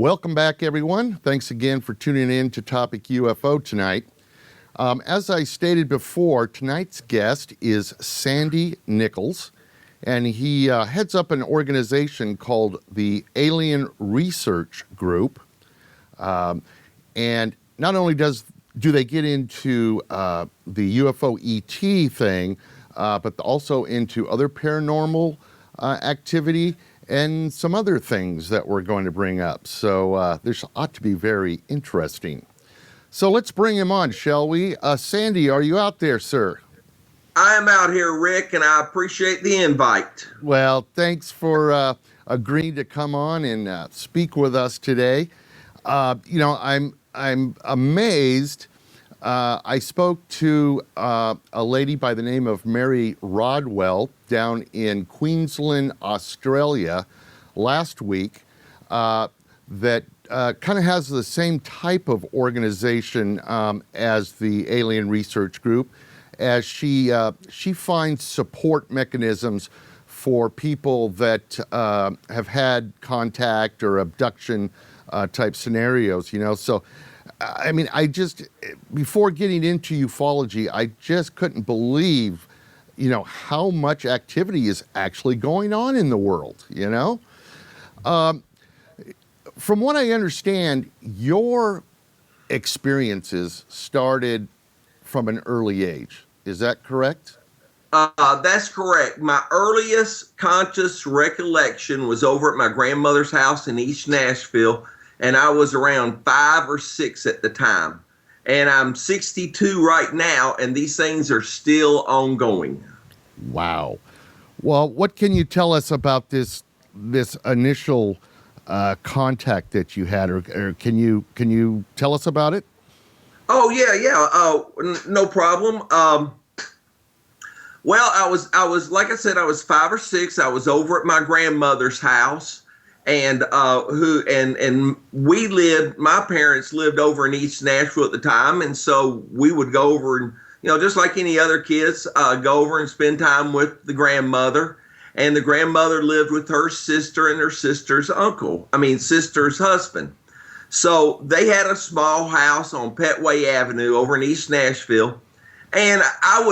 Welcome back, everyone. Thanks again for tuning in to Topic UFO tonight. As I stated before, tonight's guest is Sandy Nichols, and he heads up an organization called the Alien Research Group. And not only do they get into the UFO ET thing, but also into other paranormal activity and some other things that we're going to bring up. So this ought to be very interesting. So let's bring him on, shall we? Sandy, are you out there, sir? I am out here, Rick, and I appreciate the invite. Well, thanks for agreeing to come on and speak with us today. I'm amazed. I spoke to a lady by the name of Mary Rodwell down in Queensland, Australia, last week that kind of has the same type of organization as the Alien Research Group, as she finds support mechanisms for people that have had contact or abduction type scenarios, So, I mean, before getting into ufology, I just couldn't believe, how much activity is actually going on in the world, From what I understand, your experiences started from an early age. Is that correct? That's correct. My earliest conscious recollection was over at my grandmother's house in East Nashville, and I was around 5 or 6 at the time. And I'm 62 right now, and these things are still ongoing. Wow. Well, what can you tell us about this initial contact that you had, or can you tell us about it? Oh yeah. No problem. Well, I was like I said, I was 5 or 6. I was over at my grandmother's house, and my parents lived over in East Nashville at the time, and so we would go over and, just like any other kids, go over and spend time with the grandmother. And the grandmother lived with her sister and her sister's sister's husband. So they had a small house on Petway Avenue over in East Nashville. And I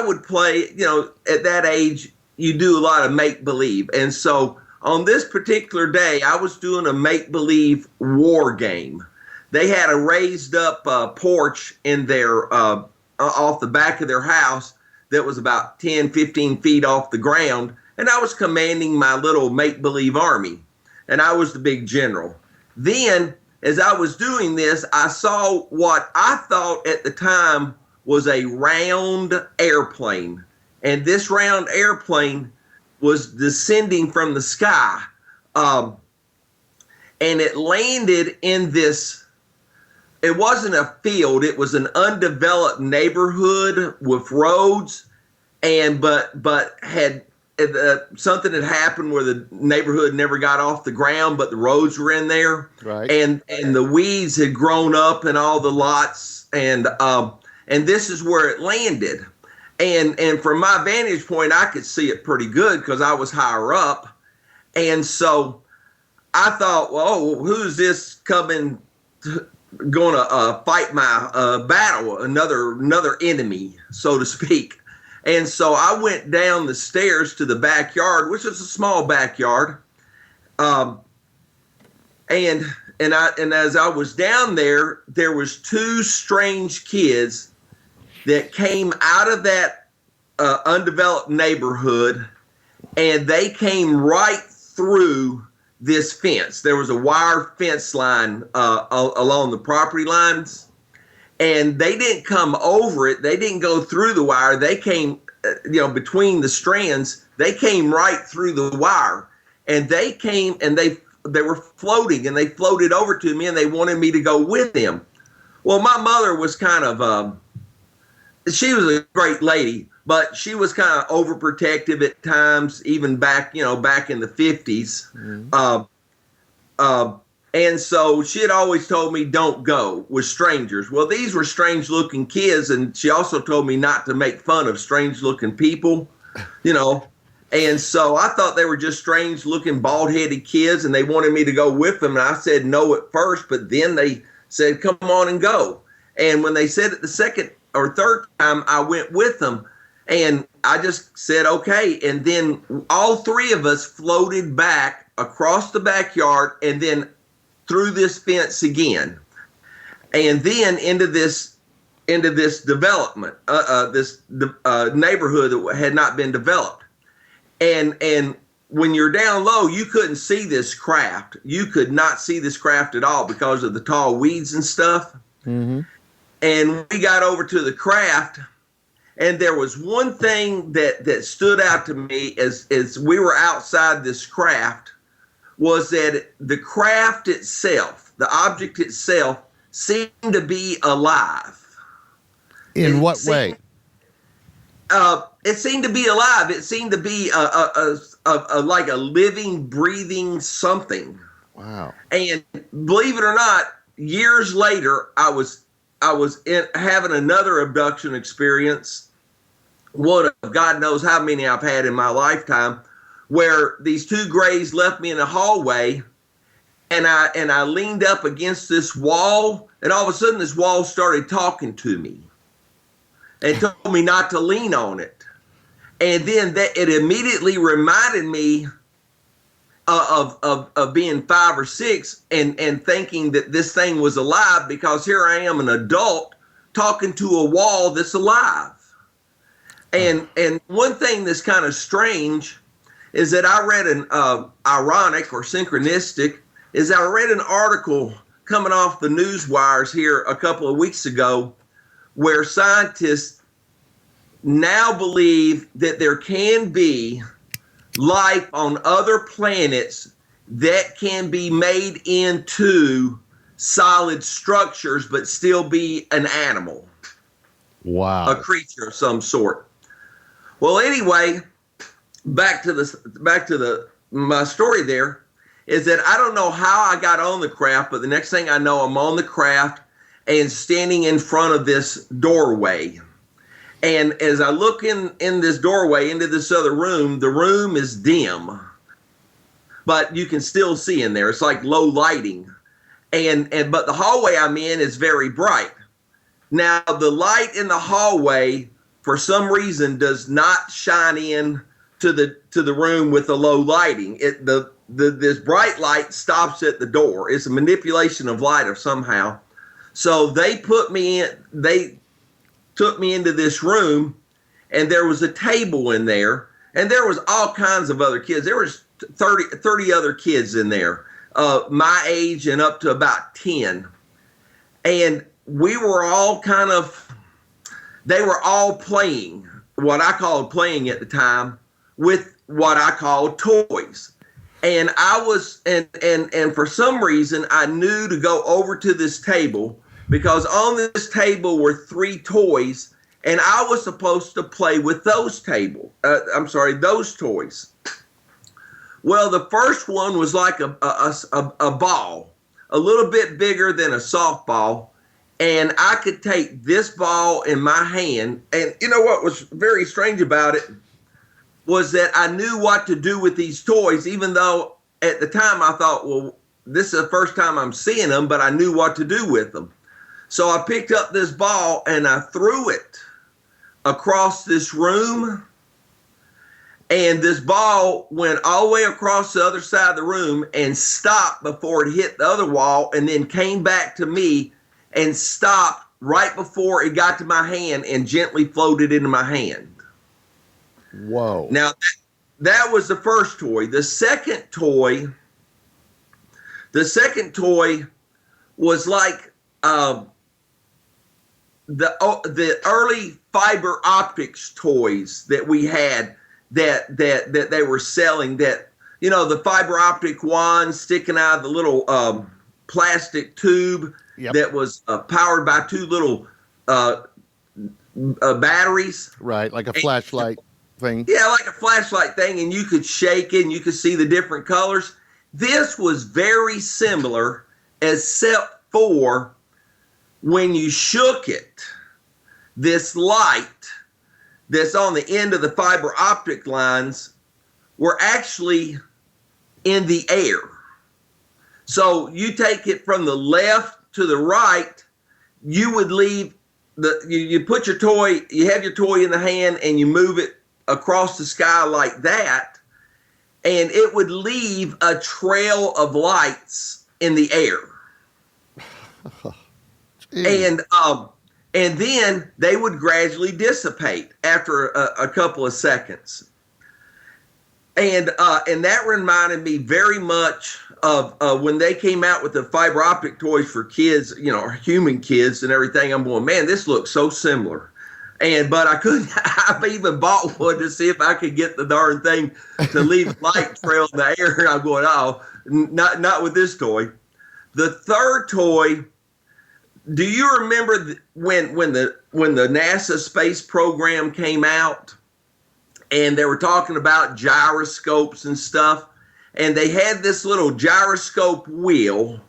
would play, at that age, you do a lot of make-believe. And so on this particular day, I was doing a make-believe war game. They had a raised up porch in their, off the back of their house that was about 10, 15 feet off the ground. And I was commanding my little make-believe army. And I was the big general. Then, as I was doing this, I saw what I thought at the time was a round airplane. And this round airplane was descending from the sky. And it landed in this, it wasn't a field, it was an undeveloped neighborhood with roads, but had something had happened where the neighborhood never got off the ground, but the roads were in there. Right. And the weeds had grown up in all the lots, and this is where it landed. And from my vantage point, I could see it pretty good because I was higher up. And so I thought, well, who's this going to fight my battle, another enemy, so to speak. And so I went down the stairs to the backyard, which is a small backyard. And as I was down there, there was 2 strange kids that came out of that undeveloped neighborhood, and they came right through this fence. There was a wire fence line along the property lines. And they didn't come over it. They didn't go through the wire. They came, between the strands. They came right through the wire. And they came and they were floating, and they floated over to me, and they wanted me to go with them. Well, my mother was kind of, she was a great lady, but she was kind of overprotective at times, even back in the 50s. Mm-hmm. And so she had always told me, don't go with strangers. Well, these were strange looking kids. And she also told me not to make fun of strange looking people, And so I thought they were just strange looking bald headed kids and they wanted me to go with them. And I said no at first, but then they said, come on and go. And when they said it the second or third time, I went with them and I just said, okay. And then all three of us floated back across the backyard and then through this fence again. And then into this development, this neighborhood that had not been developed. And when you're down low, you couldn't see this craft. You could not see this craft at all because of the tall weeds and stuff. Mm-hmm. And we got over to the craft, and there was one thing that stood out to me as we were outside this craft, was that the craft itself, the object itself, seemed to be alive. In what way? It seemed to be alive. It seemed to be like a living, breathing something. Wow. And believe it or not, years later, I was having another abduction experience. One of God knows how many I've had in my lifetime, where these two grays left me in a hallway, and I leaned up against this wall, and all of a sudden this wall started talking to me. And told me not to lean on it. And then it immediately reminded me of being 5 or 6 and thinking that this thing was alive, because here I am, an adult, talking to a wall that's alive. And one thing that's kind of strange is that I read an ironic or synchronistic is I read an article coming off the news wires here a couple of weeks ago, where scientists now believe that there can be life on other planets that can be made into solid structures but still be an animal. Wow. A creature of some sort. Well, anyway, back to my story there is that I don't know how I got on the craft, but the next thing I know, I'm on the craft and standing in front of this doorway. And as I look in this doorway into this other room, the room is dim, but you can still see in there. It's like low lighting. But the hallway I'm in is very bright. Now, the light in the hallway, for some reason, does not shine in to the room with the low lighting. This bright light stops at the door. It's a manipulation of light or somehow. So they took me into this room, and there was a table in there, and there was all kinds of other kids. There was 30 other kids in there, my age and up to about 10. And we were all they were all playing, what I called playing at the time, with what I called toys. And I was, and for some reason, I knew to go over to this table, because on this table were 3 toys, and I was supposed to play with those toys. Well, the first one was like a ball, a little bit bigger than a softball, and I could take this ball in my hand. And you know what was very strange about it was that I knew what to do with these toys, even though at the time I thought, well, this is the first time I'm seeing them, but I knew what to do with them. So I picked up this ball and I threw it across this room, and this ball went all the way across the other side of the room and stopped before it hit the other wall, and then came back to me and stopped right before it got to my hand and gently floated into my hand. Whoa. Now, that was the first toy. The second toy was like the early fiber optics toys that we had that they were selling, that, you know, the fiber optic wand sticking out of the little plastic tube. Yep. That was powered by 2 little batteries. Right, like a flashlight thing. Yeah, like a flashlight thing, and you could shake it and you could see the different colors. This was very similar, except for when you shook it, this light that's on the end of the fiber optic lines were actually in the air. So you take it from the left to the right, you would leave you put your toy, you have your toy in the hand and you move it across the sky like that, and it would leave a trail of lights in the air. and then they would gradually dissipate after a couple of seconds. And that reminded me very much of when they came out with the fiber optic toys for kids, human kids and everything. I'm going, man, this looks so similar. But I couldn't. I've even bought one to see if I could get the darn thing to leave a light trail in the air. And I'm going, oh, not with this toy. The third toy. Do you remember when the NASA space program came out? And they were talking about gyroscopes and stuff. And they had this little gyroscope wheel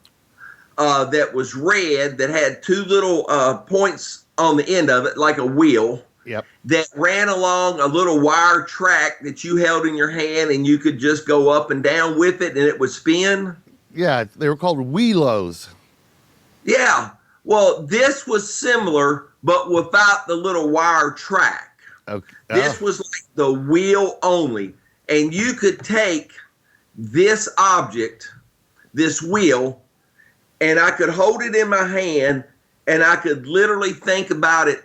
that was red that had two little points on the end of it, like a wheel. Yep. That ran along a little wire track that you held in your hand, and you could just go up and down with it, and it would spin. Yeah, they were called wheelos. Yeah. Well, this was similar, but without the little wire track. Okay. This was like the wheel only. And you could take this object, this wheel, and I could hold it in my hand and I could literally think about it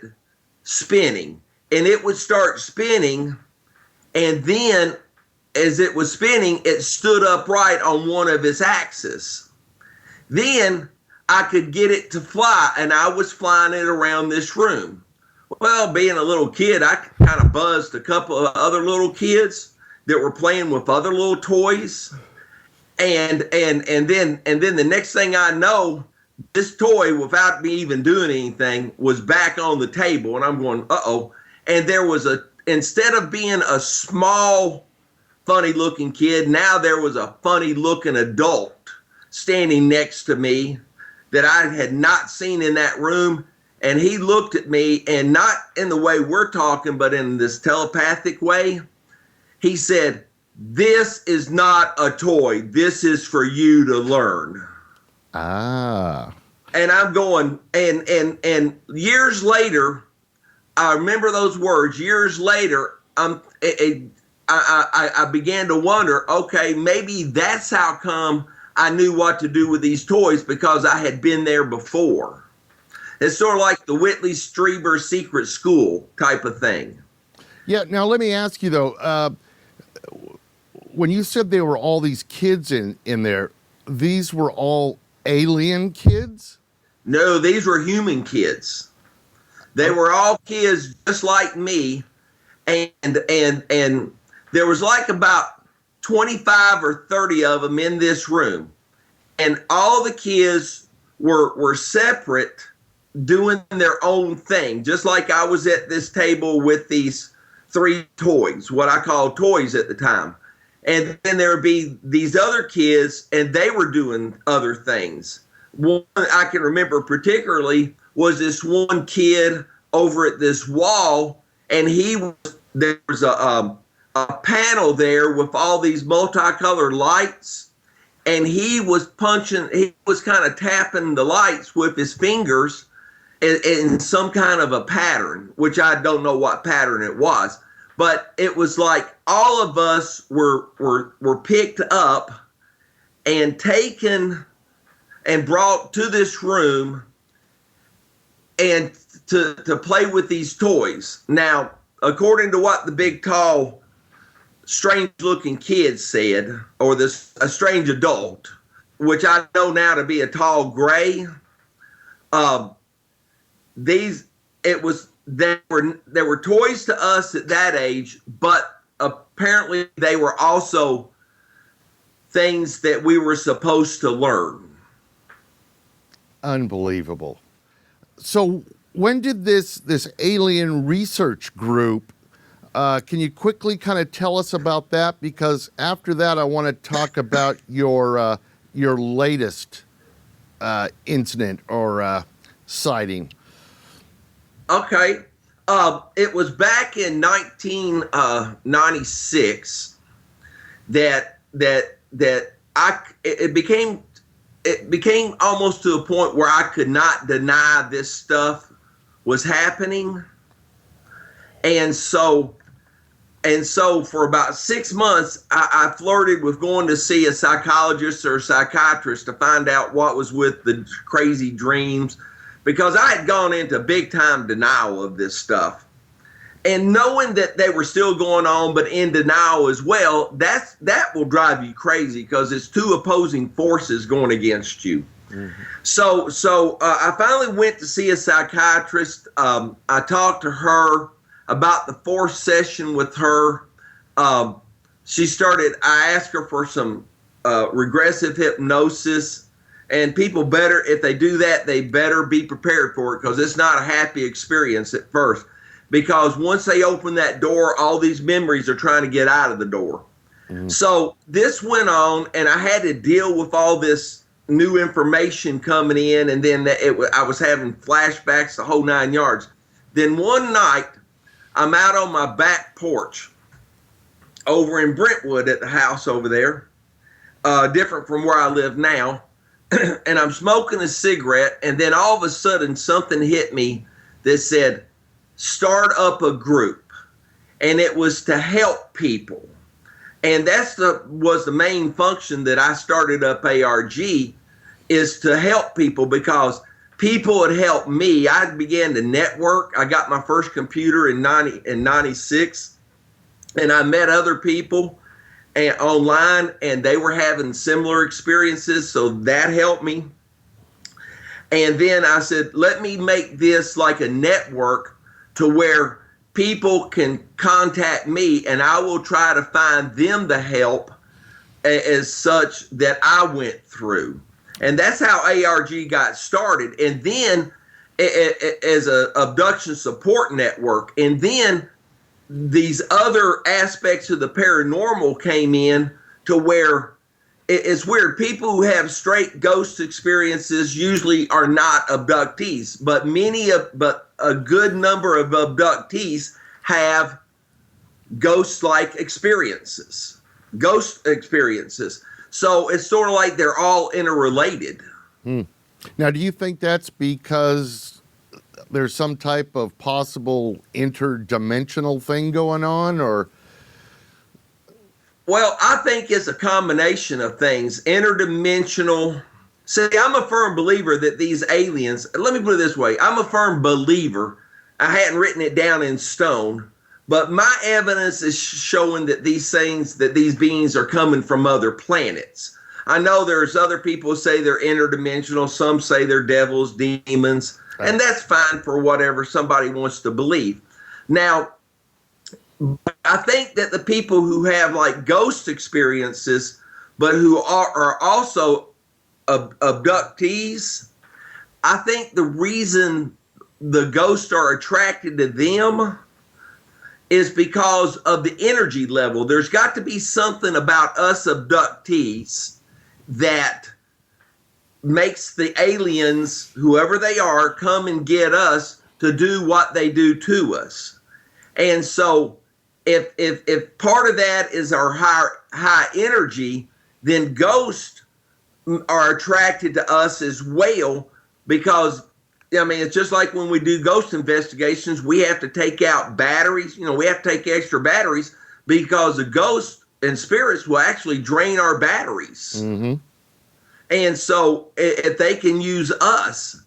spinning. And it would start spinning. And then as it was spinning, it stood upright on one of its axes. Then I could get it to fly, and I was flying it around this room. Well, being a little kid, I kind of buzzed a couple of other little kids that were playing with other little toys. And then the next thing I know, this toy, without me even doing anything, was back on the table. And I'm going, uh-oh. And there was instead of being a small, funny-looking kid, now there was a funny-looking adult standing next to me that I had not seen in that room. And he looked at me, and not in the way we're talking, but in this telepathic way. He said, "This is not a toy. This is for you to learn." Ah. And I'm going, and years later, I remember those words. Years later, I began to wonder, okay, maybe that's how come I knew what to do with these toys, because I had been there before. It's sort of like the Whitley Strieber secret school type of thing. Yeah. Now, let me ask you, though, when you said there were all these kids in there, these were all alien kids? No, these were human kids. They were all kids just like me. And there was like about 25 or 30 of them in this room. And all the kids were separate, doing their own thing, just like I was at this table with these three toys, what I called toys at the time. And then there would be these other kids, and they were doing other things. One I can remember particularly was this one kid over at this wall, and there was a panel there with all these multicolored lights, and he was kind of tapping the lights with his fingers in some kind of a pattern, which I don't know what pattern it was, but it was like all of us were picked up and taken and brought to this room and to play with these toys. Now, according to what the big, tall, strange-looking kid said, or a strange adult, which I know now to be a tall gray, there were toys to us at that age, but apparently they were also things that we were supposed to learn. Unbelievable. So when did this alien research group, can you quickly kind of tell us about that? Because after that, I want to talk about your latest incident or sighting. Okay. It was back in 1996. that it became almost to a point where I could not deny this stuff was happening. And so for about 6 months, I flirted with going to see a psychologist or a psychiatrist to find out what was with the crazy dreams, because I had gone into big time denial of this stuff. And knowing that they were still going on, but in denial as well, that will drive you crazy, because it's two opposing forces going against you. Mm-hmm. So I finally went to see a psychiatrist. I talked to her about the fourth session with her. I asked her for some regressive hypnosis, and people better, if they do that, they better be prepared for it, because it's not a happy experience at first. Because once they open that door, all these memories are trying to get out of the door. Mm-hmm. So this went on, and I had to deal with all this new information coming in, and then I was having flashbacks, the whole 9 yards. Then one night, I'm out on my back porch over in Brentwood at the house over there, different from where I live now, and I'm smoking a cigarette, and then all of a sudden something hit me that said, start up a group. And it was to help people. And was the main function that I started up ARG, is to help people, because people had helped me. I began to network. I got my first computer in 96, and I met other people online, and they were having similar experiences, so that helped me. And then I said, let me make this like a network to where people can contact me, and I will try to find them the help as such that I went through. And that's how ARG got started. And then as a abduction support network. And then these other aspects of the paranormal came in to where it's weird. People who have straight ghost experiences usually are not abductees, but a good number of abductees have ghost-like experiences, ghost experiences. So it's sort of like they're all interrelated. Now, do you think that's because there's some type of possible interdimensional thing going on, or? Well, I think it's a combination of things. Interdimensional. See, I'm a firm believer that these aliens, let me put it this way, I'm a firm believer, I hadn't written it down in stone, but my evidence is showing that these beings are coming from other planets. I know there's other people who say they're interdimensional, some say they're devils, demons, and that's fine for whatever somebody wants to believe. Now, I think that the people who have like ghost experiences, but who are also abductees, I think the reason the ghosts are attracted to them is because of the energy level. There's got to be something about us abductees that makes the aliens, whoever they are, come and get us to do what they do to us. And so if part of that is our high energy, then ghosts are attracted to us as well, because I mean, it's just like when we do ghost investigations, we have to take out batteries. We have to take extra batteries because the ghosts and spirits will actually drain our batteries. Mm-hmm. And so if they can use us.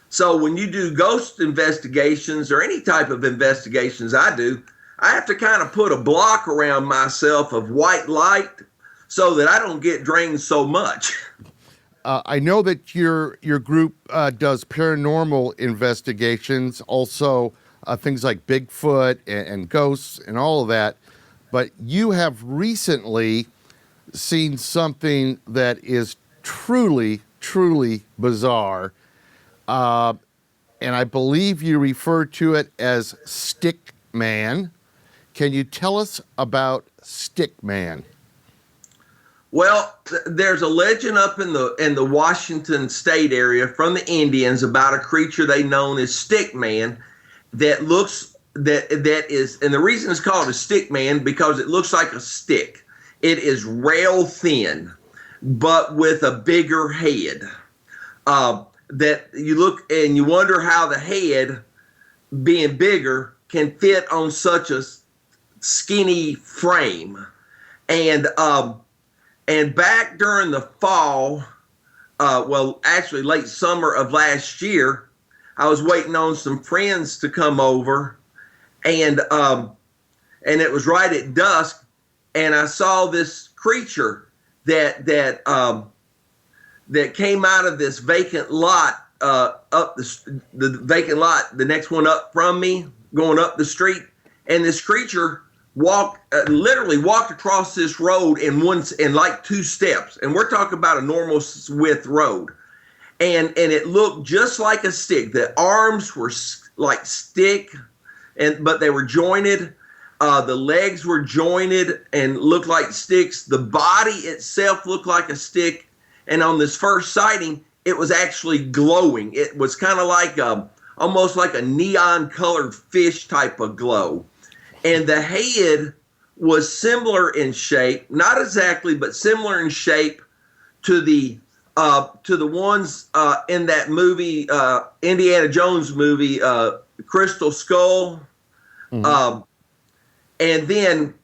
So when you do ghost investigations or any type of investigations I do, I have to kind of put a block around myself of white light so that I don't get drained so much. I know that your group does paranormal investigations, also things like Bigfoot and ghosts and all of that. But you have recently seen something that is truly, truly bizarre. And I believe you refer to it as Stickman. Can you tell us about Stickman? Well, there's a legend up in the Washington State area from the Indians about a creature they known as Stickman that is, and the reason it's called a Stickman because it looks like a stick. It is rail thin, but with a bigger head. That you look and you wonder how the head, being bigger, can fit on such a skinny frame. And back during the fall, well, actually late summer of last year, I was waiting on some friends to come over, and it was right at dusk, and I saw this creature that came out of this vacant lot, up the vacant lot, the next one up from me, going up the street, and this creature literally walked across this road in like 2 steps, and we're talking about a normal width road, and it looked just like a stick. The arms were like stick, but they were jointed. The legs were jointed and looked like sticks. The body itself looked like a stick, and on this first sighting, it was actually glowing. It was kind of like almost like a neon colored fish type of glow. And the head was similar in shape, not exactly, but similar in shape to the ones in that movie, Indiana Jones movie, Crystal Skull. Mm-hmm. And then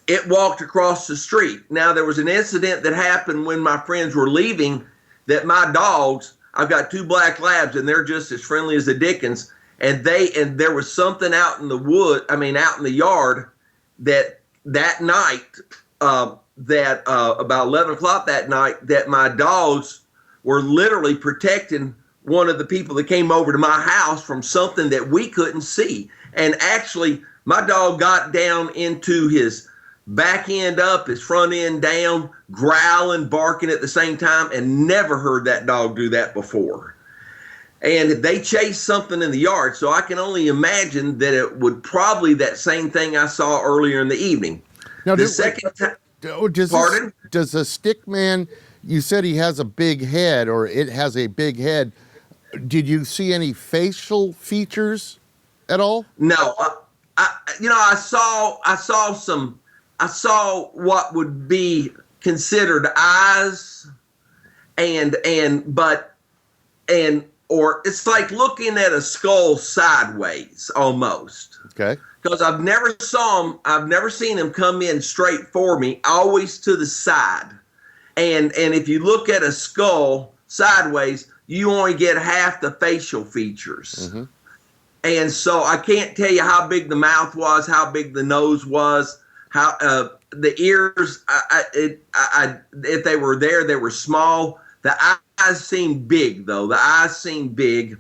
it walked across the street. Now, there was an incident that happened when my friends were leaving that my dogs, I've got 2 black labs, and they're just as friendly as the dickens. And there was something out in the yard that night, about 11 o'clock that night, that my dogs were literally protecting one of the people that came over to my house from something that we couldn't see. And actually, my dog got down into his back end up, his front end down, growling, barking at the same time, and never heard that dog do that before. And they chased something in the yard, so I can only imagine that it would probably that same thing I saw earlier in the evening. Now, the second time, pardon? Does a Stickman, you said he has a big head, or it has a big head. Did you see any facial features at all? No. I saw what would be considered eyes, or it's like looking at a skull sideways almost. Okay. Because I've never seen him come in straight for me, always to the side. And if you look at a skull sideways, you only get half the facial features. Mm-hmm. And so I can't tell you how big the mouth was, how big the nose was, how the ears. If they were there, they were small. The eyes seemed big, though. The eyes seemed big,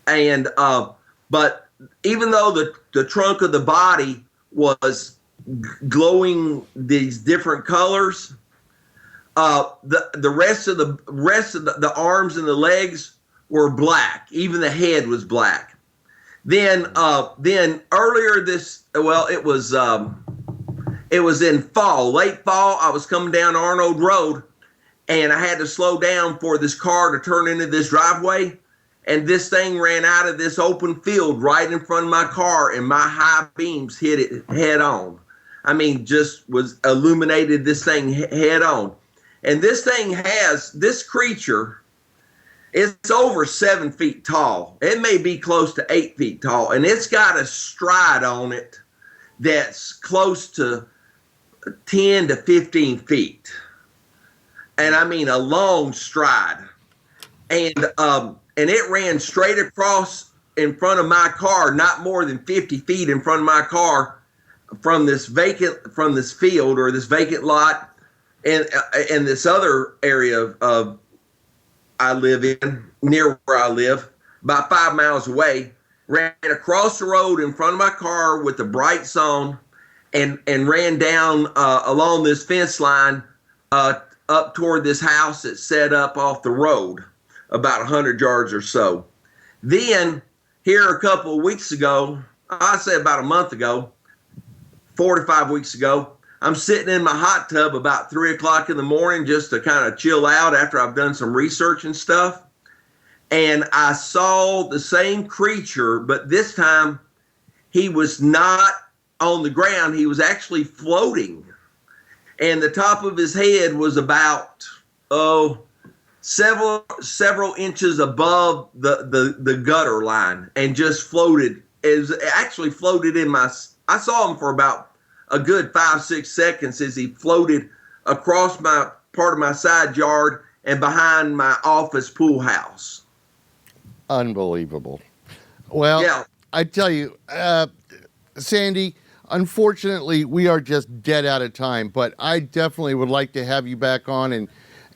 and but even though the trunk of the body was glowing these different colors, the rest of the arms and the legs were black. Even the head was black. Then earlier it was in fall, late fall. I was coming down Arnold Road, and I had to slow down for this car to turn into this driveway. And this thing ran out of this open field right in front of my car, and my high beams hit it head on. I mean, just was illuminated this thing head on. And this creature, it's over 7 feet tall. It may be close to 8 feet tall, and it's got a stride on it that's close to 10 to 15 feet. And I mean a long stride. And it ran straight across in front of my car, not more than 50 feet in front of my car, from this field or this vacant lot, and this other area of I live in, near where I live, about 5 miles away. Ran across the road in front of my car with the brights on, and ran down along this fence line up toward this house that's set up off the road, about 100 yards or so. Then, here a couple of weeks ago, I'd say about a month ago, 4 to 5 weeks ago, I'm sitting in my hot tub about 3 o'clock in the morning just to kind of chill out after I've done some research and stuff. And I saw the same creature, but this time he was not on the ground. He was actually floating. and the top of his head was about several inches above the gutter line, and just floated. It actually floated in my. I saw him for about a good 5-6 seconds as he floated across my part of my side yard and behind my office pool house. Unbelievable. Well, Yeah. I tell you, Sandy, unfortunately, we are just dead out of time, but I definitely would like to have you back on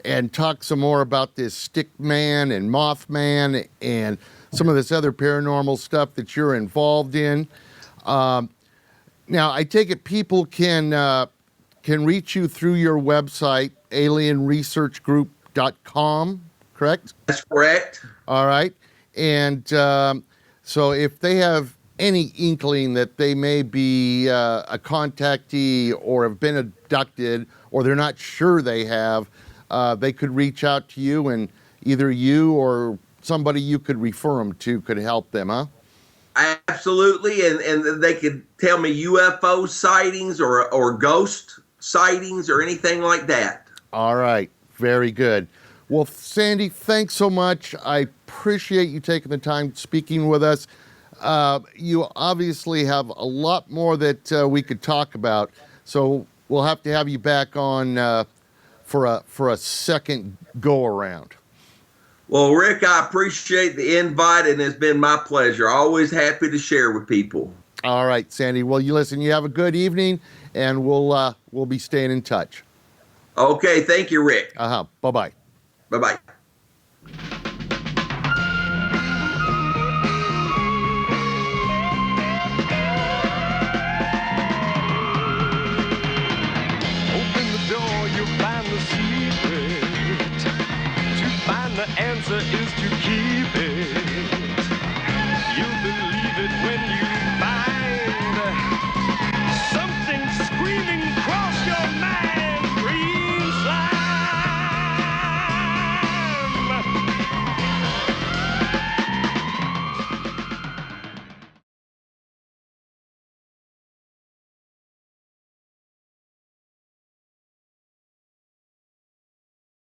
and talk some more about this Stickman and Mothman and some of this other paranormal stuff that you're involved in. Now, I take it people can reach you through your website, alienresearchgroup.com, correct? That's correct. All right. And so if they have any inkling that they may be a contactee or have been abducted, or they're not sure they have, they could reach out to you, and either you or somebody you could refer them to could help them, huh? Absolutely, and they could tell me UFO sightings or ghost sightings or anything like that. All right. Very good. Well, Sandy, thanks so much. I appreciate you taking the time speaking with us. You obviously have a lot more that we could talk about, so we'll have to have you back on for a second go around. Well, Rick, I appreciate the invite, and it's been my pleasure. Always happy to share with people. All right, Sandy. Well, you listen. You have a good evening, and we'll be staying in touch. Okay, thank you, Rick. Bye bye. Bye bye. Open the door, you'll find the secret. To find the answer is to keep it.